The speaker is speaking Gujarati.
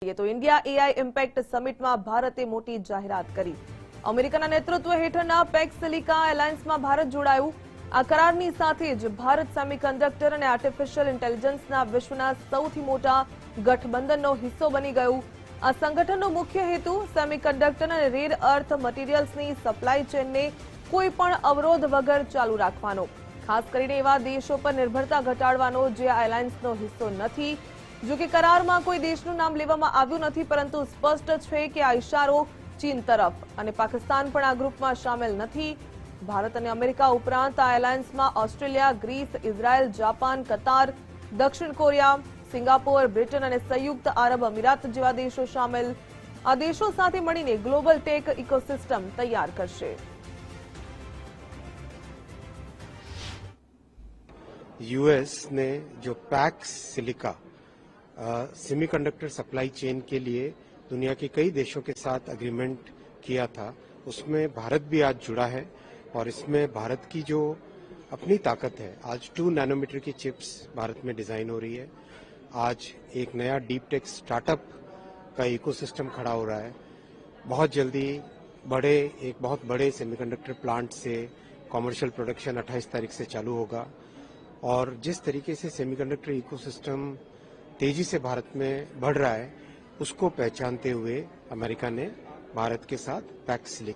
તો ઇન્ડિયા એઆઈ ઇમ્પેક્ટ સમિટમાં ભારતે મોટી જાહેરાત કરી. અમેરિકાના નેતૃત્વ હેઠળના પેક્સ સિલિકા એલાયન્સમાં ભારત જોડાયું. આ કરારની સાથે જ ભારત સેમિકન્ડક્ટર અને આર્ટિફિશિયલ ઇન્ટેલિજન્સના વિશ્વના સૌથી મોટા ગઠબંધનનો હિસ્સો બની ગયું. આ સંગઠનનો મુખ્ય હેતુ સેમિકન્ડક્ટર અને રેર અર્થ મટીરિયલ્સની સપ્લાય ચેનને કોઈ પણ અવરોધ વગર ચાલુ રાખવાનો, ખાસ કરીને એવા દેશો પર નિર્ભરતા ઘટાડવાનો જે આ એલાયન્સનો હિસ્સો નથી. જો કે કરારમાં કોઈ દેશનું નામ લેવામાં આવ્યું નથી, પરંતુ સ્પષ્ટ છે કે આ ઇશારો ચીન તરફ અને પાકિસ્તાન પણ આ ગ્રુપમાં સામેલ નથી. ભારત અને અમેરિકા ઉપરાંત આ એલાયન્સમાં ઓસ્ટ્રેલિયા, ગ્રીસ, ઇઝરાયલ, જાપાન, કતાર, દક્ષિણ કોરિયા, સિંગાપોર, બ્રિટન અને સંયુક્ત આરબ અમીરાત જેવા દેશો સામેલ. આ દેશો સાથે મળીને ગ્લોબલ ટેક ઇકોસિસ્ટમ તૈયાર કરશે. यूएस ने जो PACS silica semiconductor supply chain के लिए दुनिया के कई देशों के साथ एग्रीमेंट किया था, उसमें भारत भी आज जुड़ा है और इसमें भारत की जो अपनी ताकत है, आज 2 नैनोमीटर की चिप्स भारत में डिजाइन हो रही है. आज एक नया डीप टेक स्टार्टअप का इकोसिस्टम खड़ा हो रहा है. बहुत जल्दी एक बहुत बड़े सेमीकंडक्टर प्लांट से कॉमर्शियल प्रोडक्शन 28 तारीख से चालू होगा और जिस तरीके से सेमीकंडक्टर इकोसिस्टम तेजी से भारत में बढ़ रहा है, उसको पहचानते हुए अमेरिका ने भारत के साथ पैक्स सिलिका